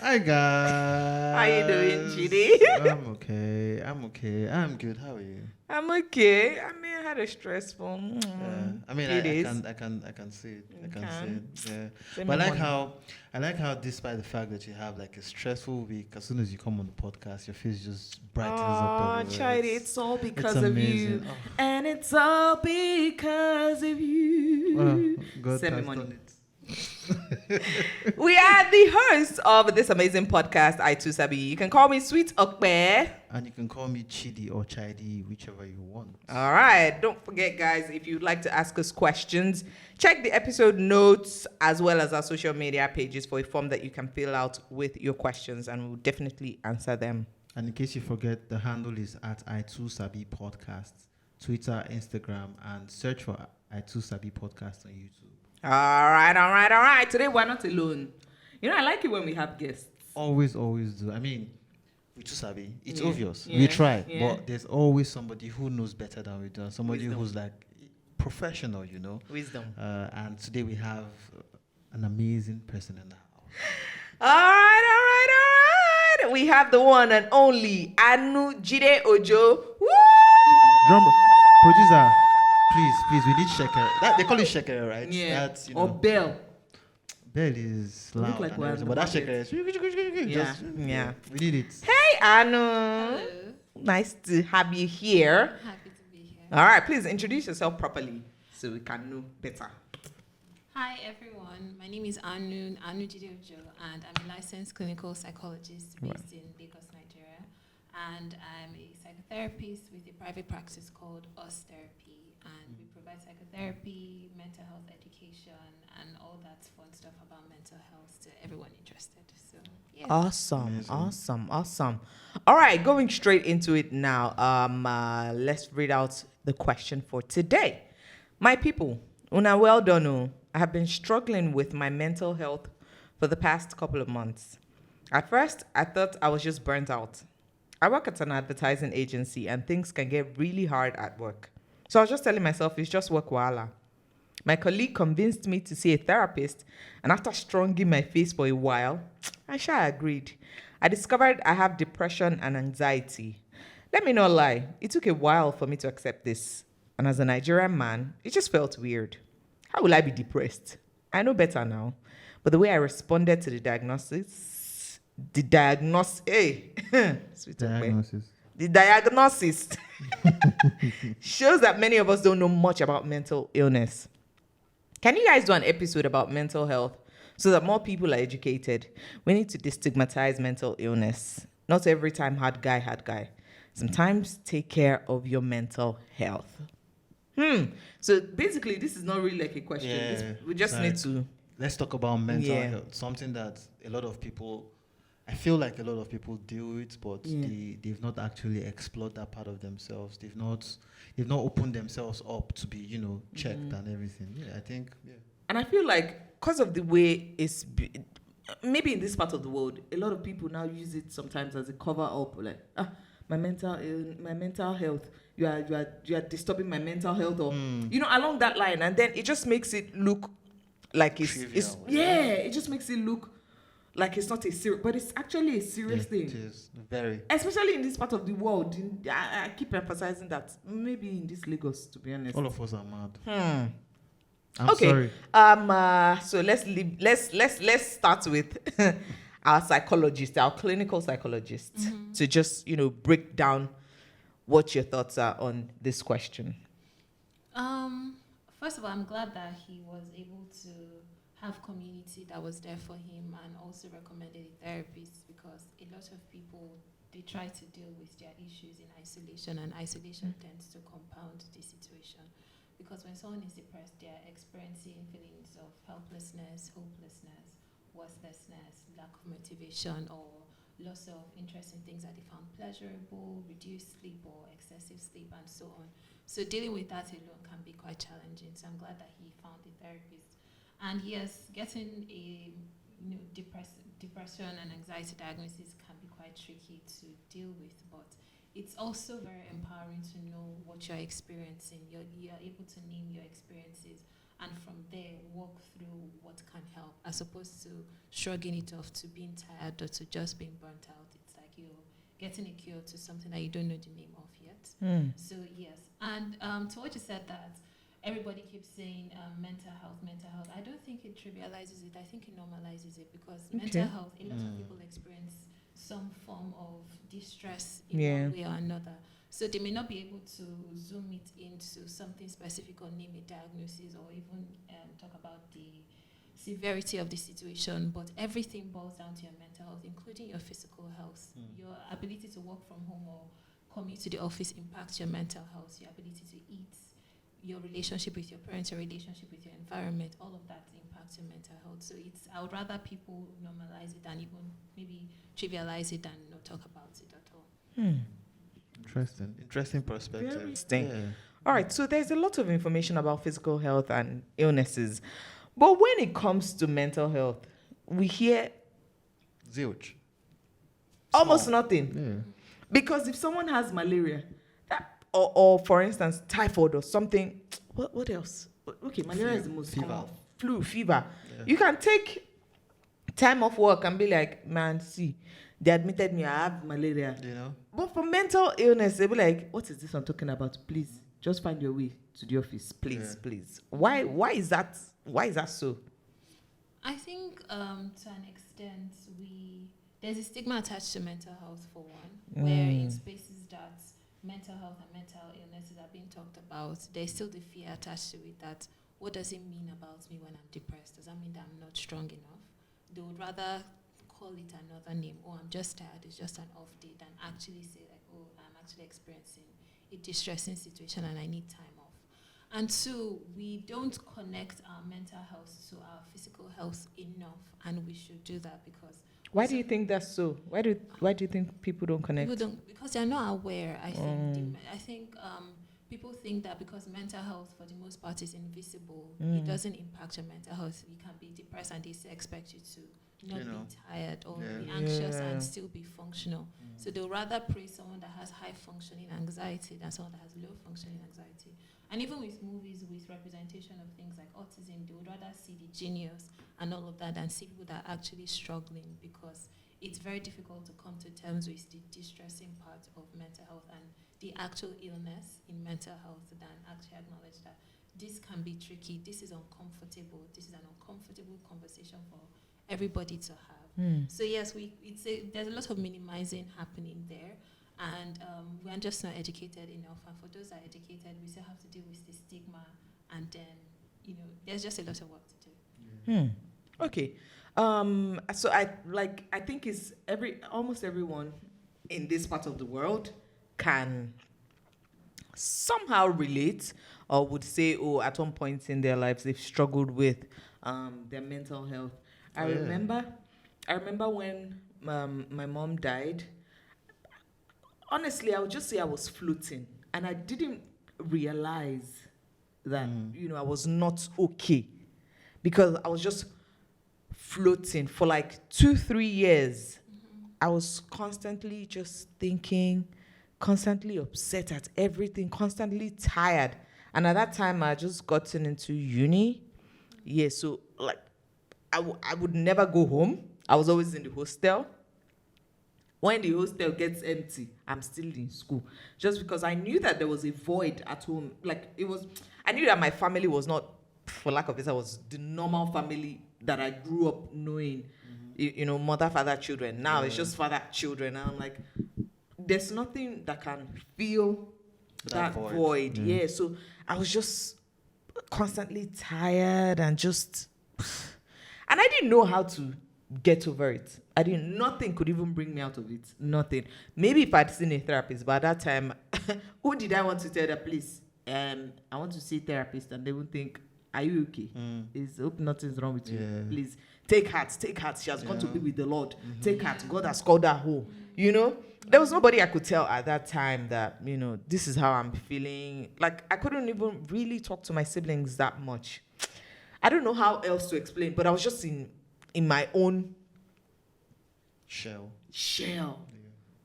Hi guys. How you doing, Chydee? I'm good. How are you? I'm okay. I mean, I had a stressful Yeah. I mean, few I days. can see it. I You can see it. can. Yeah. Same But with money. I like how despite the fact that you have like a stressful week, as soon as you come on the podcast, your face just brightens up Oh, everywhere. Chydee, it's all It's because of you. amazing. Oh, And it's all because of well, you. God Send me has money. done it. We are the hosts of this amazing podcast, I Too Sabi. You can call me SwitOpe. And you can call me Chidi or Chydee, whichever you want. All right. Don't forget, guys, if you'd like to ask us questions, check the episode notes as well as our social media pages for a form that you can fill out with your questions, and we'll definitely answer them. And in case you forget, the handle is at I Too Sabi Podcast, Twitter, Instagram, and search for I Too Sabi Podcast on YouTube. All right. Today, we're not alone. You know, I like it when we have guests. Always do. I mean, we Too Sabi. It's Yeah, obvious. yeah, We try, yeah. but there's always somebody who knows better than we do. Somebody Wisdom. who's like professional, you know. Wisdom. And today we have an amazing person in the house. All right. We have the one and only Aanu Jide-Ojo. Woo! Drum producer, please, we need Sheker. They call it Sheker, right? Yeah. That's, Or Bell. Bell is We look loud, like and we're everything, in the but that market. Sheker is Yeah, yeah. We need it. Hey, Aanu. Hello. Nice to have you here. Happy to be here. All right, please introduce yourself properly so we can know better. Hi everyone, my name is Aanu Jide-Ojo, and I'm a licensed clinical psychologist based in Lagos, Nigeria. And I'm a psychotherapist with a private practice called UsTherapy. And we provide psychotherapy, mental health education, and all that fun stuff about mental health to everyone interested. So, yeah. Awesome. Amazing. All right, going straight into it now. Let's read out the question for today. My people, una well done. Oh. I have been struggling with my mental health for the past couple of months. At first, I thought I was just burnt out. I work at an advertising agency and things can get really hard at work. So I was just telling myself it's just work wala. My colleague convinced me to see a therapist, and after stronging my face for a while, I agreed. I discovered I have depression and anxiety. Let me not lie, it took a while for me to accept this. And as a Nigerian man, it just felt weird. How will I be depressed? I know better now. But the way I responded to the diagnosis, sweet Diagnosis. the diagnosis shows that many of us don't know much about mental illness. Can you guys do an episode about mental health so that more people are educated? We need to destigmatize mental illness. Not every time hard guy. Sometimes take care of your mental health. So basically, this is not really like a question. Yeah, We just it's need like- to. Let's talk about mental Yeah. health. Something that a lot of people, I feel like a lot of people deal with, but Yeah. they've not actually explored that part of themselves. They've not opened themselves up to be, checked and everything. Yeah, I think. Yeah. And I feel like because of the way maybe in this part of the world, a lot of people now use it sometimes as a cover up, like my mental health. You are disturbing my mental health, or along that line, and then it just makes it look like it's Trivial, it just makes it look like it's not a serious, but it's actually a serious Yeah, thing. it is very. Especially in this part of the world. I keep emphasizing that. Maybe in this Lagos, to be honest. All of us are mad. I'm Okay. sorry. So let's start with our psychologist, our clinical psychologist, to just break down what your thoughts are on this question. First of all, I'm glad that he was able to have community that was there for him and also recommended a therapist, because a lot of people, they try to deal with their issues in isolation, and isolation tends to compound the situation. Because when someone is depressed, they're experiencing feelings of helplessness, hopelessness, worthlessness, lack of motivation, or loss of interest in things that they found pleasurable, reduced sleep or excessive sleep, and so on. So dealing with that alone can be quite challenging. So I'm glad that he found a therapist. And yes, getting a depression and anxiety diagnosis can be quite tricky to deal with, but it's also very empowering to know what you're experiencing. You're able to name your experiences and from there walk through what can help, as opposed to shrugging it off to being tired or to just being burnt out. It's like you're getting a cure to something that you don't know the name of yet. So yes, and to what you said, that everybody keeps saying mental health, mental health. I don't think it trivializes it. I think it normalizes it, because mental health, a lot of people experience some form of distress in one way or another. So they may not be able to zoom it into something specific or name a diagnosis or even talk about the severity of the situation, but everything boils down to your mental health, including your physical health. Your ability to work from home or commute to the office impacts your mental health, your ability to eat, your relationship with your parents, your relationship with your environment, all of that impacts your mental health. So I would rather people normalize it than even maybe trivialize it and not talk about it at all. Interesting perspective. Very interesting. All right, so there's a lot of information about physical health and illnesses, but when it comes to mental health, we hear Zilch. almost nothing. Because if someone has malaria, or for instance typhoid or something, what else? Okay, malaria is the most common. Flu, fever. You can take time off work and be like, man, see, they admitted me, I have malaria. But for mental illness, they'll be like, what is this I'm talking about? Please, just find your way to the office. Please, please. Why is that? Why is that so? I think to an extent, there's a stigma attached to mental health, for one, where in spaces that mental health and mental illnesses are being talked about, there's still the fear attached to it that, what does it mean about me when I'm depressed? Does that mean that I'm not strong enough? They would rather call it another name. Oh, I'm just tired, it's just an off day, than actually say like, oh, I'm actually experiencing a distressing situation and I need time off. And two, we don't connect our mental health to our physical health enough, and we should do that, because why do you think that's so? Why do you think people don't connect? People don't, because they're not aware. I think people think that because mental health for the most part is invisible, it doesn't impact your mental health. You can be depressed and they still expect you to not be tired or be anxious and still be functional. So they'll rather praise someone that has high functioning anxiety than someone that has low functioning anxiety. And even with movies with representation of things like autism, they would rather see the genius and all of that than see people that are actually struggling, because it's very difficult to come to terms with the distressing part of mental health and the actual illness in mental health than actually acknowledge that this can be tricky, this is uncomfortable, this is an uncomfortable conversation for everybody to have. So yes, there's a lot of minimizing happening there, and we're just not educated enough. And for those that are educated, we still have to deal with the stigma, and then there's just a lot of work to do. Okay. So I think it's almost everyone in this part of the world can somehow relate, or would say, oh, at one point in their lives they've struggled with their mental health. I remember when my mom died. Honestly, I would just say I was floating, and I didn't realize that I was not okay, because I was just floating for like 2-3 years. I was constantly just thinking, constantly upset at everything, constantly tired. And at that time, I had just gotten into uni. So like I would never go home. I was always in the hostel. When the hostel gets empty, I'm still in school. Just because I knew that there was a void at home. I knew that my family was not, for lack of it, I was the normal family that I grew up knowing. Mother, father, children. Now it's just father, children. And I'm like, there's nothing that can fill that void. So I was just constantly tired and and I didn't know how to get over it. Nothing could even bring me out of it. Nothing. Maybe if I'd seen a therapist, but at that time, who did I want to tell that, please, I want to see a therapist, and they would think, are you okay? Hope nothing's wrong with you. Please, take heart. She has gone to be with the Lord. Take heart. God has called her home. There was nobody I could tell at that time that, this is how I'm feeling. Like, I couldn't even really talk to my siblings that much. I don't know how else to explain, but I was just in my own shell.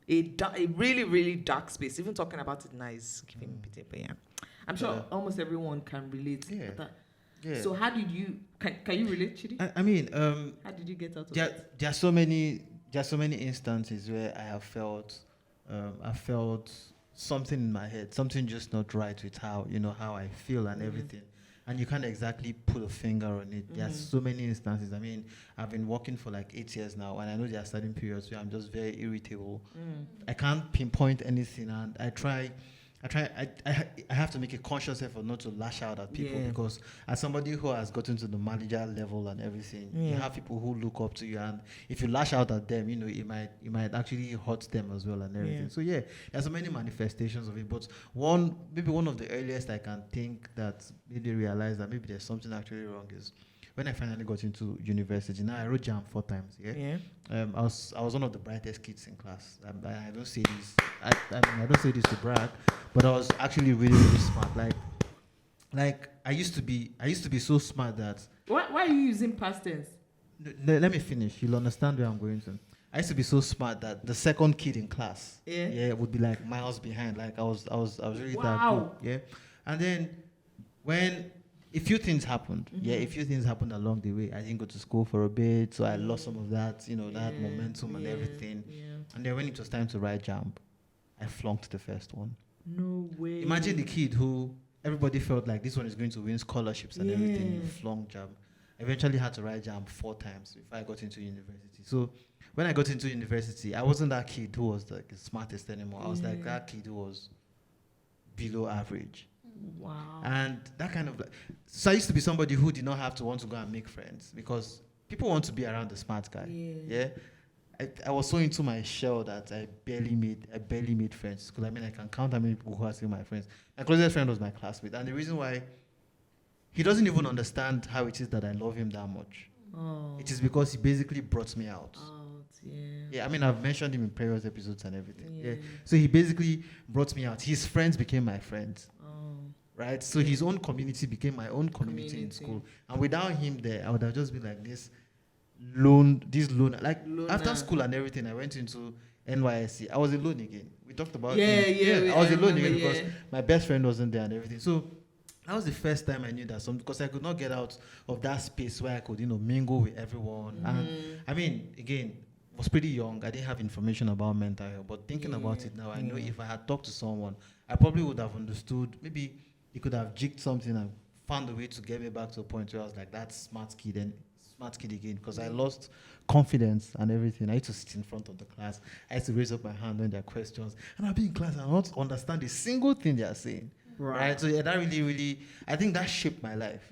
A really, really dark space. Even talking about it now is giving me pity, but I'm sure almost everyone can relate. Yeah. So how did you, can you relate, Chidi? I mean, How did you get out of there, it? there are so many instances where I felt something in my head, something just not right with how I feel and everything. And you can't exactly put a finger on it. There are so many instances. I mean, I've been working for like 8 years now, and I know there are certain periods where I'm just very irritable. I can't pinpoint anything, and I have to make a conscious effort not to lash out at people, because as somebody who has gotten to the manager level and everything, you have people who look up to you, and if you lash out at them, it might actually hurt them as well and everything. So there's so many manifestations of it, but one of the earliest I can think that made me realize that maybe there's something actually wrong is when I finally got into university. Now I wrote JAM 4 times. I was one of the brightest kids in class. I don't say this. I don't say this to brag, but I was actually really, really smart. Like I used to be so smart that. Why are you using past tense? Let me finish. You'll understand where I'm going to. I used to be so smart that the second kid in class, would be like miles behind. Like I was really that good. And then when a few things happened. A few things happened along the way. I didn't go to school for a bit, so I lost some of that, that momentum and everything. And then when it was time to write JAMB, I flunked the first one. No way. Imagine the kid who everybody felt like this one is going to win scholarships and everything. He flunked JAMB. I eventually had to write JAMB 4 times before I got into university. So when I got into university, I wasn't that kid who was like the smartest anymore. I was like that kid who was below average. Wow. And that kind of so I used to be somebody who did not have to want to go and make friends, because people want to be around the smart guy. I was so into my shell that I barely made friends. Because I can count how many people who are still my friends. My closest friend was my classmate, and the reason why he doesn't even understand how it is that I love him that much. It is because he basically brought me out. I've mentioned him in previous episodes and everything. So he basically brought me out. His friends became my friends. Right? So his own community became my own community in school. And without him there, I would have just been like this lone. Like after school and everything, I went into NYSC. I was alone again. We talked about I was alone again because my best friend wasn't there and everything. So that was the first time I knew that because I could not get out of that space where I could, mingle with everyone. And again, I was pretty young. I didn't have information about mental health. But thinking about it now, I know if I had talked to someone, I probably would have understood. Maybe he could have jigged something and found a way to get me back to a point where I was like, that smart kid again, because I lost confidence and everything. I used to sit in front of the class. I used to raise up my hand when there are questions. And I'll be in class and I don't understand a single thing they are saying. Right. So that really, I think that shaped my life.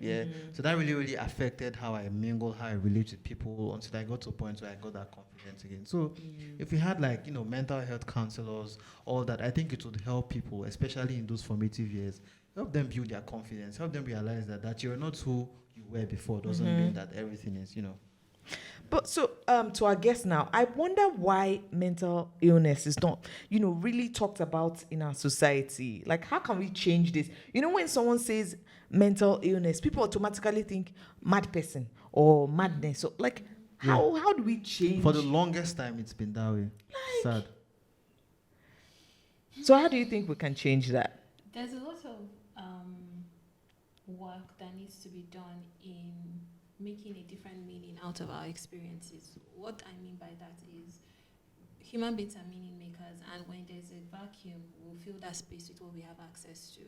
So that really affected how I mingle, how I relate with people, until I got to a point where I got that confidence again. So if we had mental health counselors, all that, I think it would help people, especially in those formative years, help them build their confidence, help them realize that you're not who you were before doesn't mean that everything is, But so to our guests now, I wonder why mental illness is not, really talked about in our society. Like, how can we change this? When someone says mental illness, people automatically think mad person or madness. So, how do we change? For the longest time, it's been that way. Sad. So how do you think we can change that? There's a lot of work that needs to be done in making a different meaning out of our experiences. What I mean by that is human beings are meaning makers, and when there's a vacuum, we'll fill that space with what we have access to.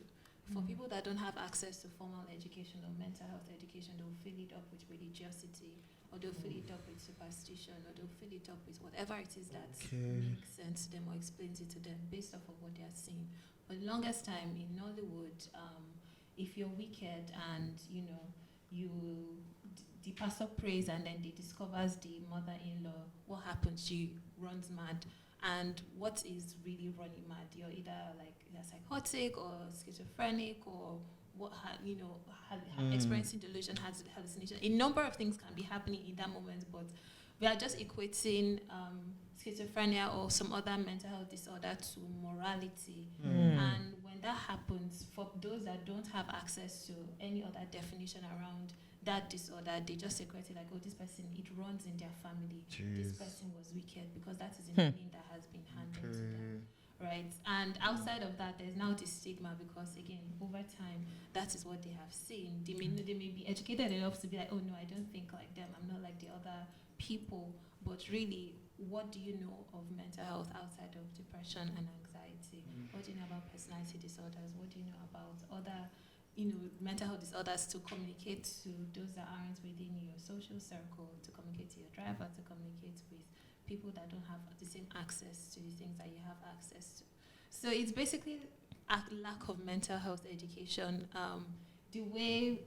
For people that don't have access to formal education or mental health education, they'll fill it up with religiosity, or they'll fill it up with superstition, or they'll fill it up with whatever it is that makes sense to them or explains it to them based off of what they are seeing. For the longest time in Nollywood, if you're wicked and the pastor prays and then he discovers the mother-in-law, what happens? She runs mad. And what is really running mad? You're either psychotic or schizophrenic or experiencing delusion, has hallucination. A number of things can be happening in that moment, but we are just equating schizophrenia or some other mental health disorder to morality. And when that happens, for those that don't have access to any other definition around that disorder, they just equate it like, oh, this person, it runs in their family. Jeez. This person was wicked because that is a meaning that has been handed to them. right? And outside of that, there's now the stigma because, again, over time, that is what they have seen. They may be educated enough to be like, oh no, I don't think like them. I'm not like the other people. But really, what do you know of mental health outside of depression and anxiety? What do you know about personality disorders? What do you know about other, mental health disorders, to communicate to those that aren't within your social circle, to communicate to your driver, to communicate with people that don't have the same access to the things that you have access to. So it's basically a lack of mental health education. The way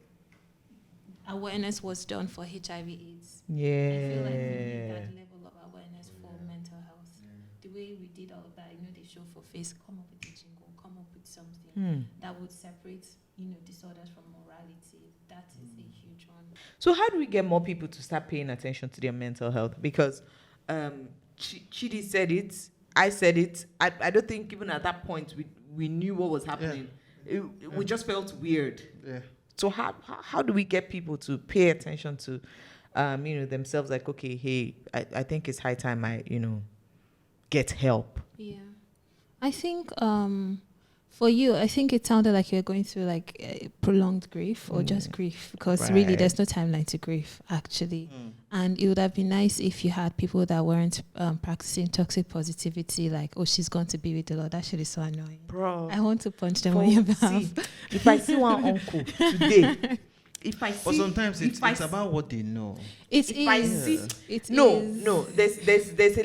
awareness was done for HIV/AIDS. Yeah. I feel like we need that level of awareness for mental health. The way we did all of that, they show for face, come up with a jingle, come up with something that would separate, disorders from morality. That is a huge one. So how do we get more people to start paying attention to their mental health? Because Chydee said it, I said it. I don't think even at that point we knew what was happening. We just felt weird. Yeah. So how do we get people to pay attention to themselves, like, okay, hey, I think it's high time I get help? Yeah. I think for you, I think it sounded like you're going through like prolonged grief or just grief, because really there's no timeline to grief, actually. And it would have been nice if you had people that weren't practicing toxic positivity, like, oh, she's going to be with the Lord. That shit is so annoying. Bro, I want to punch them on your mouth. If I see one uncle today, but sometimes it's about what they know. There's a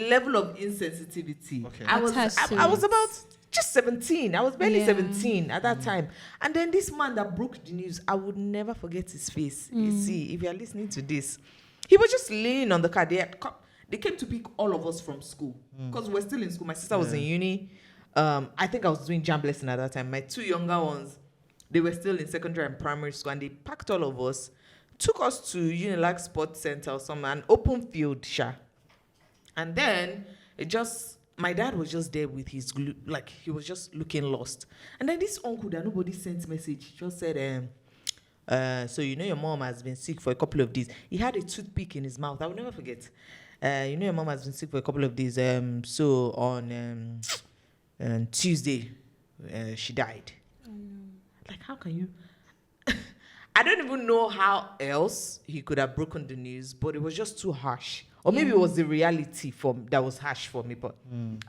level of insensitivity. Okay. I was about just 17. I was barely 17 at that time. And then this man that broke the news, I would never forget his face. You see, if you're listening to this, he was just leaning on the car. They came to pick all of us from school because we're still in school. My sister was in uni. I think I was doing jam lesson at that time. My two younger ones, they were still in secondary and primary school, and they packed all of us, took us to Unilag Sports Center or something, an open field, and then my dad was just there with his glue, like he was just looking lost. And then this uncle that nobody sent message just said, so your mom has been sick for a couple of days. He had a toothpick in his mouth. I will never forget. Your mom has been sick for a couple of days. So on Tuesday, she died. Like, how can you? I don't even know how else he could have broken the news, but it was just too harsh. Or maybe it was the reality that was harsh for me. But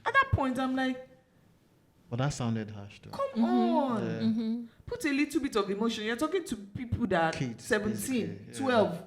at that point, I'm like, well, that sounded harsh, though. Come on. Put a little bit of emotion. You're talking to people that are 17, 12.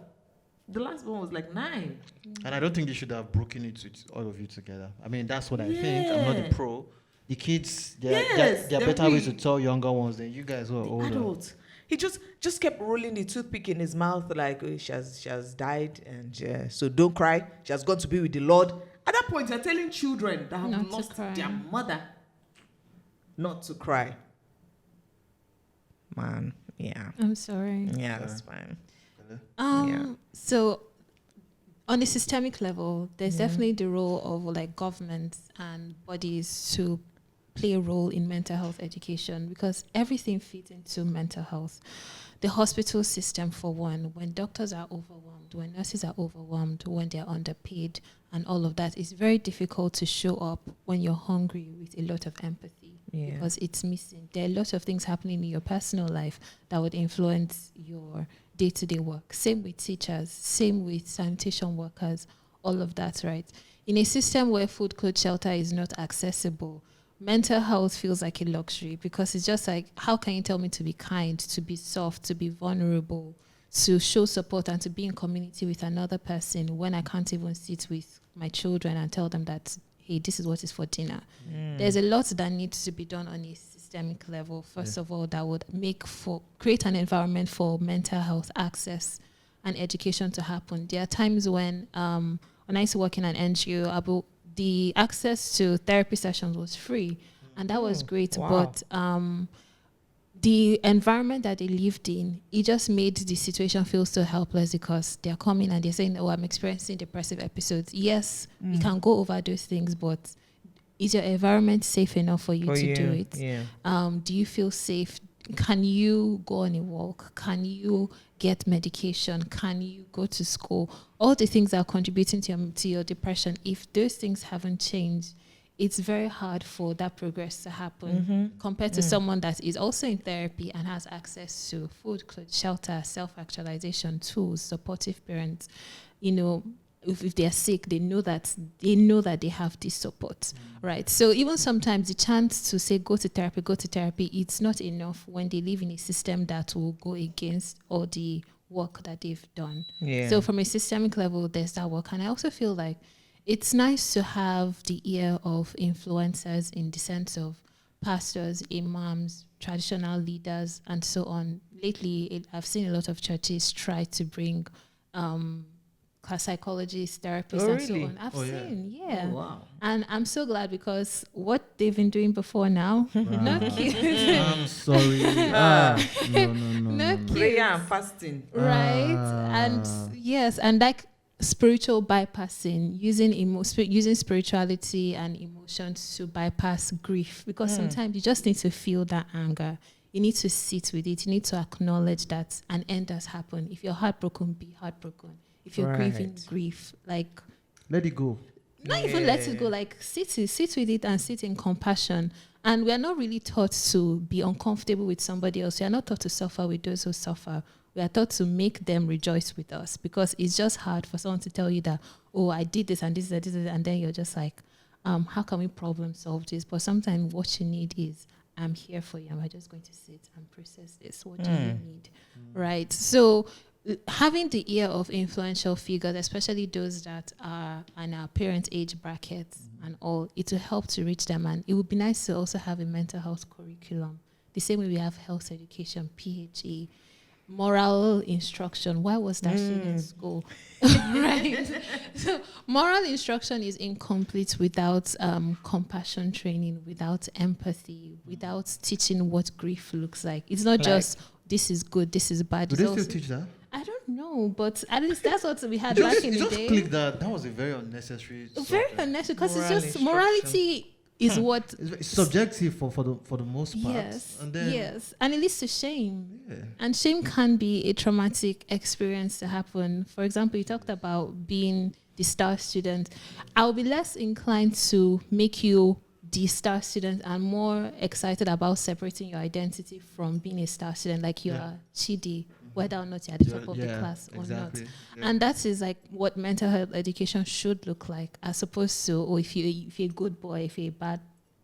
The last one was like 9. And I don't think they should have broken it with all of you together. I mean, that's what I think. I'm not a pro. The kids, there are better ways to tell younger ones than you guys who are older. Adults. He just kept rolling the toothpick in his mouth like, oh, she has died, and so don't cry. She has gone to be with the Lord. At that point, you're telling children that have lost their mother not to cry. Man, yeah. I'm sorry. Yeah, that's fine. So on a systemic level, there's definitely the role of like governments and bodies to play a role in mental health education, because everything feeds into mental health. The hospital system, for one, when doctors are overwhelmed, when nurses are overwhelmed, when they're underpaid and all of that, it's very difficult to show up when you're hungry with a lot of empathy, because it's missing. There are a lot of things happening in your personal life that would influence your day-to-day work. Same with teachers, same with sanitation workers, all of that, right? In a system where food, clothes, shelter is not accessible, mental health feels like a luxury, because it's just like, how can you tell me to be kind, to be soft, to be vulnerable, to show support, and to be in community with another person when I can't even sit with my children and tell them that, hey, this is what is for dinner. There's a lot that needs to be done on a systemic level, first of all, that would create an environment for mental health access and education to happen. There are times when I used to work in an NGO, the access to therapy sessions was free, and that was great. Wow. But the environment that they lived in, it just made the situation feel so helpless, because they're coming and they're saying, oh, I'm experiencing depressive episodes. Yes, we can go over those things, but is your environment safe enough for you to do it? Yeah. Do you feel safe? Can you go on a walk? Can you get medication? Can you go to school? All the things that are contributing to your depression, if those things haven't changed, it's very hard for that progress to happen compared to someone that is also in therapy and has access to food, clothes, shelter, self-actualization, tools, supportive parents. You know, if they're sick, they know that they have this support, right? So even sometimes the chance to say go to therapy, it's not enough when they live in a system that will go against all the work that they've done. Yeah. So from a systemic level, there's that work, and I also feel like it's nice to have the ear of influencers in the sense of pastors, imams, traditional leaders, and so on. Lately, I've seen a lot of churches try to bring psychologists, therapists, and so on. I've seen, yeah. Oh, wow. And I'm so glad because what they've been doing before now, not cute. I'm sorry. No. Prayer and fasting. Right? And yes, and like spiritual bypassing, using spirituality and emotions to bypass grief, because sometimes you just need to feel that anger. You need to sit with it. You need to acknowledge that an end has happened. If you're heartbroken, be heartbroken. If you're grieving, grief. Like, let it go. Not even let it go. Like, sit with it and sit in compassion. And we are not really taught to be uncomfortable with somebody else. We are not taught to suffer with those who suffer. We are taught to make them rejoice with us, because it's just hard for someone to tell you that, oh, I did this and this and this, and then you're just like, how can we problem solve this? But sometimes what you need is, I'm here for you. I'm just going to sit and process this. What do you need? Right? So having the ear of influential figures, especially those that are in our parents' age brackets and all, it will help to reach them. And it would be nice to also have a mental health curriculum. The same way we have health education, PHE, moral instruction. Why was that still in school? Right? So moral instruction is incomplete without compassion training, without empathy, without teaching what grief looks like. It's not just this is good, this is bad. Do they still teach that? I don't know, but at least that's what we had back in the day. Just click that. That was a very unnecessary. Very unnecessary, because it's just morality is what it's subjective for the most part. Yes, and then, yes, and it leads to shame. Yeah. And shame can be a traumatic experience to happen. For example, you talked about being the star student. I'll be less inclined to make you the star student and more excited about separating your identity from being a star student, like you are Chydee, whether or not you're at the top of the class or not. Yeah. And that is like what mental health education should look like, as opposed to, if you're a good boy, if you're a bad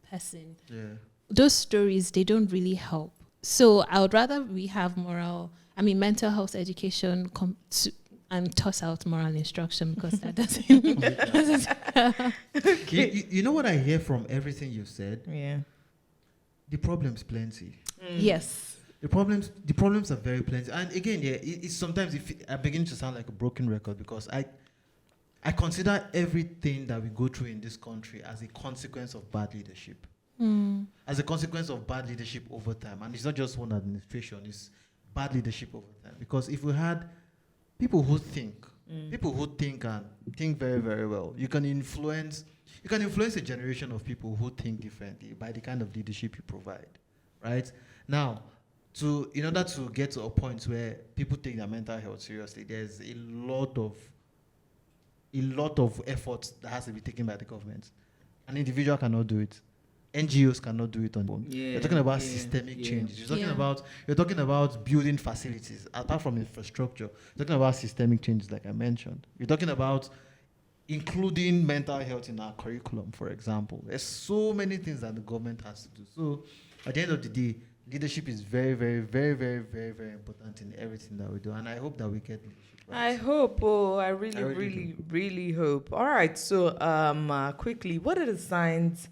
person. Yeah. Those stories, they don't really help. So I would rather we have mental health education and toss out moral instruction, because that doesn't. Okay. You know what I hear from everything you've said? Yeah. The problem's plenty. Yes. The problems are very plenty. And again, it's sometimes I'm beginning to sound like a broken record, because I consider everything that we go through in this country as a consequence of bad leadership. As a consequence of bad leadership over time. And it's not just one administration, it's bad leadership over time. Because if we had people who think and think very, very well, you can influence a generation of people who think differently by the kind of leadership you provide, right? Now, in order to get to a point where people take their mental health seriously, there's a lot of effort that has to be taken by the government. An individual cannot do it. NGOs cannot do it on their own. You're talking about systemic changes. You're talking about building facilities apart from infrastructure. You're talking about systemic changes, like I mentioned. You're talking about including mental health in our curriculum, for example. There's so many things that the government has to do. So at the end of the day, leadership is very, very, very, very, very, very important in everything that we do. And I hope that we get leadership right. I hope. I really hope. All right. So quickly, what are the signs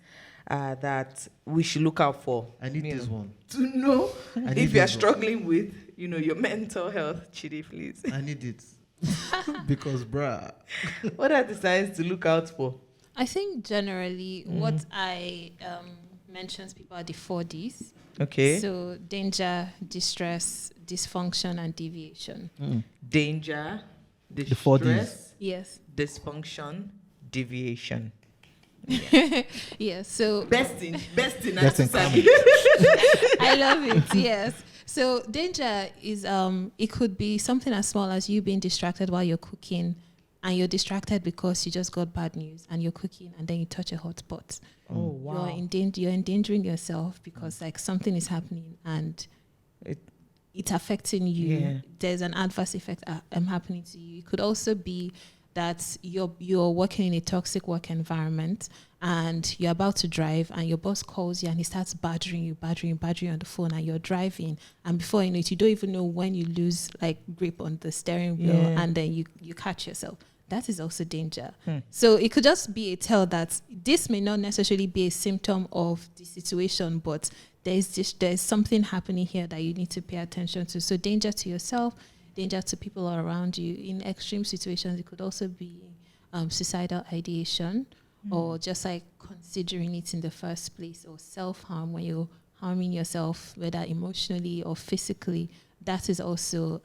that we should look out for? I need this one. To know if you are struggling with, your mental health, Chydee, please. I need it. Because, bruh. What are the signs to look out for? I think generally what I mentions people are the 4 Ds. Okay. So danger, distress, dysfunction, and deviation. Danger, distress, the 4 Ds. Yes. Dysfunction, deviation. Yeah. So best in Sabi. I love it. Yes. So danger is it could be something as small as you being distracted while you're cooking and you're distracted because you just got bad news and you're cooking and then you touch a hot spot. Oh, wow. You're endangering yourself because like something is happening and it's affecting you. Yeah. There's an adverse effect happening to you. It could also be that you're working in a toxic work environment and you're about to drive and your boss calls you and he starts badgering you on the phone, and you're driving, and before you know it, you don't even know when you lose like grip on the steering wheel, and then you catch yourself. That is also danger. So it could just be a tell that this may not necessarily be a symptom of the situation, but there's something happening here that you need to pay attention to. So danger to yourself, danger to people around you. In extreme situations, it could also be suicidal ideation, or just like considering it in the first place, or self-harm when you're harming yourself, whether emotionally or physically. That is also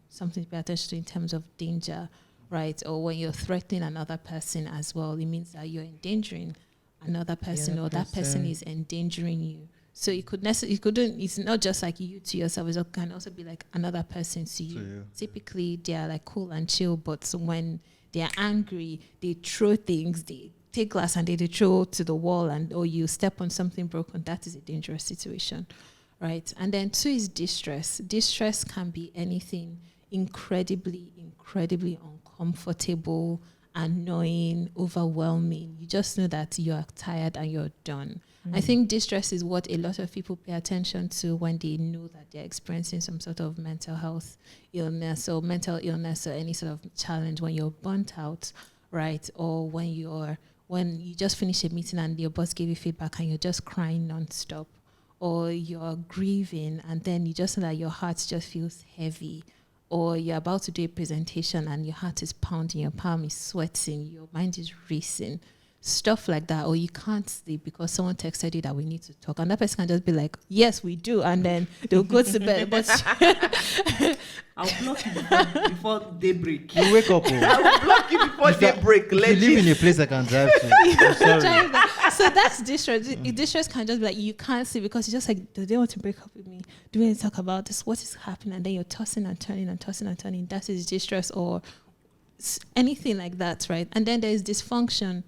something to pay attention to in terms of danger, right? Or when you're threatening another person as well, it means that you're endangering another person, or that person is endangering you. So it's not just like you to yourself, it can also be like another person to you. Typically, they are like cool and chill, but when they are angry, they throw things, they take glass and they throw to the wall, or you step on something broken. That is a dangerous situation, right? And then 2 is distress. Distress can be anything incredibly uncomfortable, annoying, overwhelming. You just know that you're tired and you're done. I think distress is what a lot of people pay attention to when they know that they're experiencing some sort of mental health illness or mental illness or any sort of challenge, when you're burnt out, right? Or when you just finish a meeting and your boss gave you feedback and you're just crying nonstop, or you're grieving and then you just know that your heart just feels heavy, or you're about to do a presentation and your heart is pounding, your palm is sweating, your mind is racing, stuff like that. Or you can't sleep because someone texted you that we need to talk, and that person can just be like, yes, we do, and then they'll go to bed. But I'll block you before daybreak. You wake up. I will block you before daybreak. If you live in a place I can drive to, I'm sorry. So that's distress. Distress can just be like, you can't sleep because you're just like, do they want to break up with me? Do we need to talk about this? What is happening? And then you're tossing and turning and tossing and turning. That is distress, or anything like that, right? And then there's dysfunction.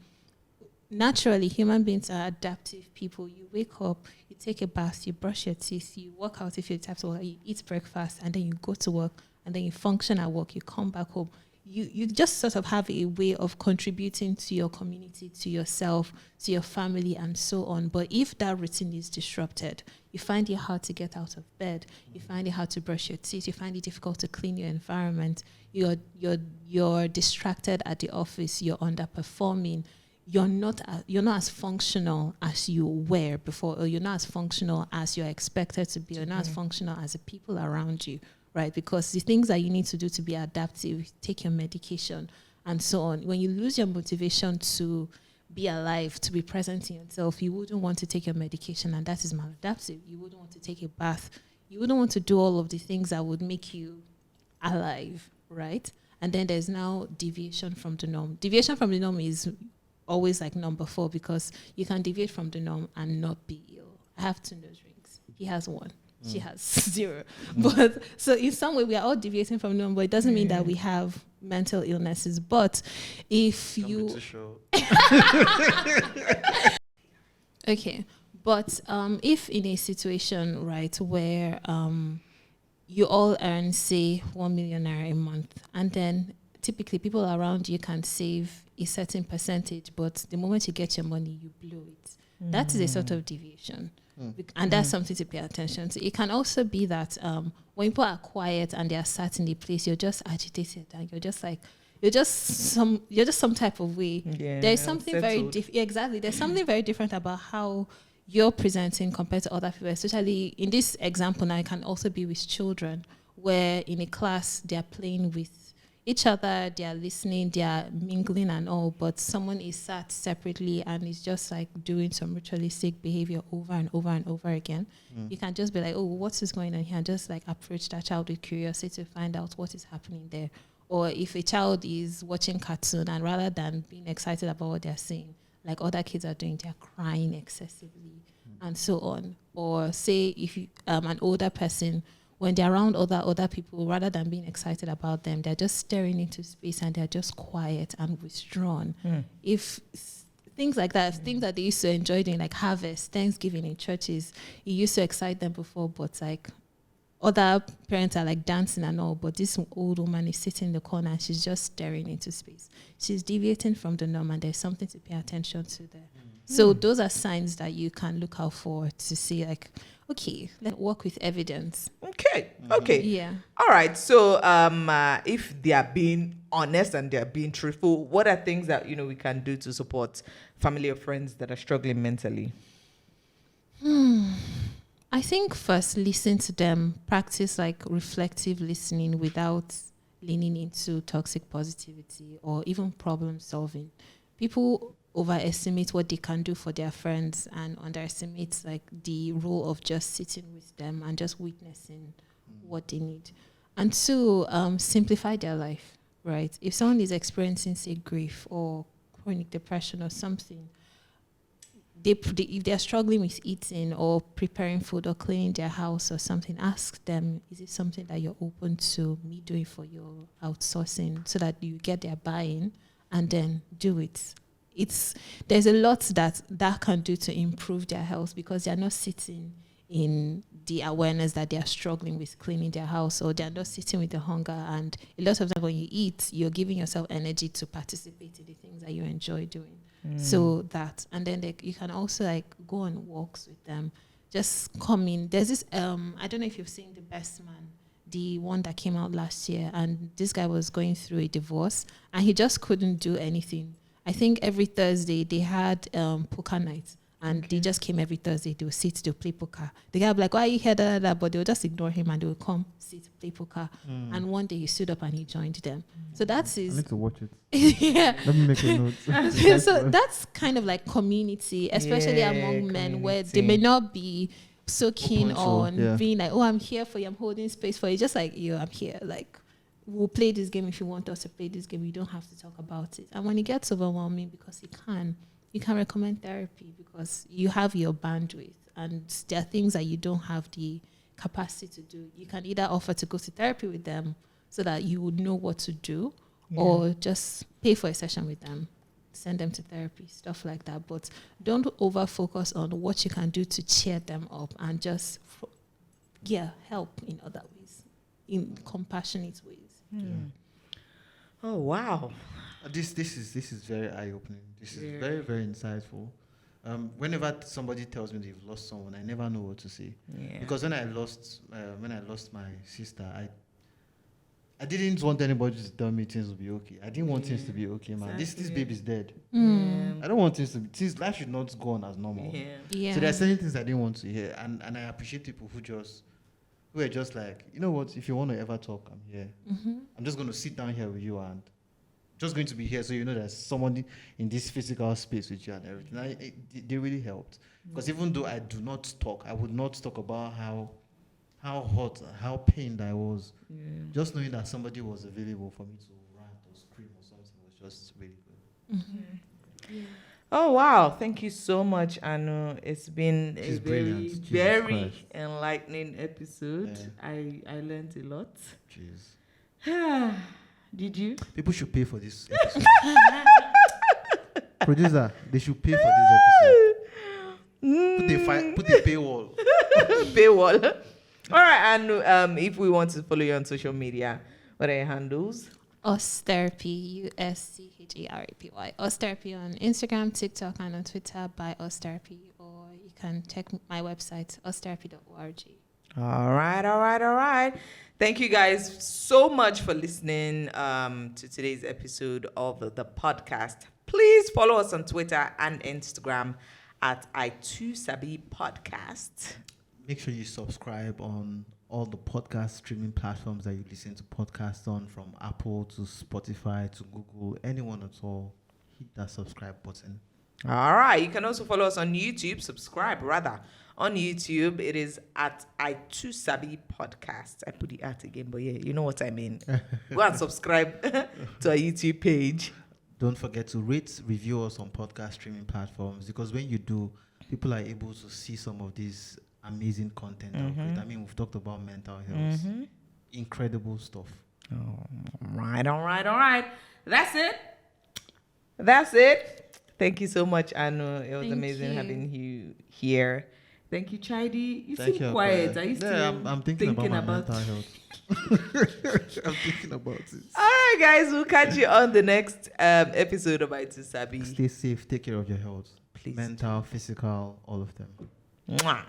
Naturally, human beings are adaptive people. You wake up, you take a bath, you brush your teeth, you work out if you're the type of work, you eat breakfast, and then you go to work, and then you function at work, you come back home. You just sort of have a way of contributing to your community, to yourself, to your family, and so on. But if that routine is disrupted, you find it hard to get out of bed, you find it hard to brush your teeth, you find it difficult to clean your environment, you're distracted at the office, you're underperforming, you're not as functional as you were before, or you're not as functional as you're expected to be, you're not as functional as the people around you, right? Because the things that you need to do to be adaptive, take your medication and so on. When you lose your motivation to be alive, to be present in yourself, you wouldn't want to take your medication, and that is maladaptive. You wouldn't want to take a bath. You wouldn't want to do all of the things that would make you alive, right? And then there's now deviation from the norm. Deviation from the norm is always like number 4, because you can deviate from the norm and not be ill. I have 2 nose rings. He has 1. She has 0. But so in some way we are all deviating from the norm, but it doesn't mean that we have mental illnesses. But if you okay, but if in a situation, right, where you all earn, say, 1 million naira a month, and then typically people around you can save a certain percentage, but the moment you get your money, you blow it. That is a sort of deviation. And that's something to pay attention to. It can also be that when people are quiet and they are sat in the place, you're just agitated and you're just some type of way. Yeah, there's something very different. exactly. There's something very different about how you're presenting compared to other people, especially in this example now. It can also be with children, where in a class they are playing with each other, they are listening, they are mingling and all, but someone is sat separately and is just like doing some ritualistic behavior over and over and over again. You can just be like, oh, what is going on here? And just like approach that child with curiosity to find out what is happening there. Or if a child is watching cartoon and rather than being excited about what they're seeing, like other kids are doing, they're crying excessively and so on. Or say if you, an older person when they're around other people, rather than being excited about them, they're just staring into space and they're just quiet and withdrawn. If things like that, things that they used to enjoy doing, like harvest, Thanksgiving in churches, it used to excite them before, but like other parents are like dancing and all, but this old woman is sitting in the corner and she's just staring into space. She's deviating from the norm and there's something to pay attention to there. So those are signs that you can look out for to see, like, okay, let's work with evidence. Okay. Yeah. All right. So if they are being honest and they are being truthful, what are things that, we can do to support family or friends that are struggling mentally? I think first, listen to them. Practice like reflective listening without leaning into toxic positivity or even problem solving. People overestimate what they can do for their friends and underestimate like the role of just sitting with them and just witnessing what they need. And two, simplify their life, right? If someone is experiencing, say, grief or chronic depression or something, if they're struggling with eating or preparing food or cleaning their house or something, ask them, is it something that you're open to me doing for your outsourcing, so that you get their buy-in and then do it. There's a lot that can do to improve their health, because they're not sitting in the awareness that they are struggling with cleaning their house, or they're not sitting with the hunger. And a lot of times when you eat, you're giving yourself energy to participate in the things that you enjoy doing. So that, and then you can also like go on walks with them. Just come in. There's this, I don't know if you've seen The Best Man, the one that came out last year, and this guy was going through a divorce and he just couldn't do anything. I think every Thursday they had poker night, and they just came every Thursday. They would sit, they would play poker. The guy would be like, why are you here? But they would just ignore him and they would come, sit, play poker. And one day he stood up and he joined them. So that's his. I need to watch it. Yeah. Let me make a note. So that's kind of like community, especially among men, where they may not be so keen on being like, oh, I'm here for you, I'm holding space for you. Just like, I'm here. Like, we'll play this game if you want us to play this game. You don't have to talk about it. And when it gets overwhelming, because you can recommend therapy, because you have your bandwidth and there are things that you don't have the capacity to do. You can either offer to go to therapy with them so that you would know what to do, or just pay for a session with them, send them to therapy, stuff like that. But don't over focus on what you can do to cheer them up, and just help in other ways, in compassionate ways. Oh wow. This is very eye-opening. This is very, very insightful. Whenever somebody tells me they've lost someone, I never know what to say. Because when I lost my sister, I didn't want anybody to tell me things will be okay. I didn't want things to be okay, man. This baby's dead. I don't want things to be. Life should not go on as normal. So there are certain things I didn't want to hear, and I appreciate people who are just like, you know what? If you want to ever talk, I'm here. I'm just going to sit down here with you and just going to be here, so you know there's somebody in this physical space with you and everything. They really helped, because even though I do not talk, I would not talk about how hot, how pained I was. Just knowing that somebody was available for me to rant or scream or something was just really good. Oh wow! Thank you so much, Aanu. It's been She's a very, brilliant. Jesus very Christ. enlightening episode. I learned a lot. Jeez. Did you? People should pay for this episode. Producer, they should pay for this episode. Put a paywall. Paywall. All right, Aanu. If we want to follow you on social media, what are your handles? UsTherapy, UsTherapy. UsTherapy on Instagram, TikTok, and on Twitter by UsTherapy. Or you can check my website, UsTherapy.org. All right. Thank you guys so much for listening to today's episode of the podcast. Please follow us on Twitter and Instagram at I2Sabi Podcast. Make sure you subscribe on all the podcast streaming platforms that you listen to podcasts on, from Apple to Spotify to Google, anyone at all. Hit that subscribe button. All right. You can also follow us on YouTube. Subscribe, rather. On YouTube, it is at I2Sabi Podcast. I put the at again, but you know what I mean. Go and subscribe to our YouTube page. Don't forget to rate, review us on podcast streaming platforms, because when you do, people are able to see some of these amazing content. That we create. I mean, we've talked about mental health. Incredible stuff. All right. That's it. Thank you so much, Aanu. It was Thank amazing you. having you here. Thank you, Chydee. You Thank seem you. quiet. Are you still I'm thinking about my mental health. I'm thinking about it. All right, guys. We'll catch you on the next episode of It Sabi. Stay safe. Take care of your health. Please. Mental, physical, all of them. Mwah.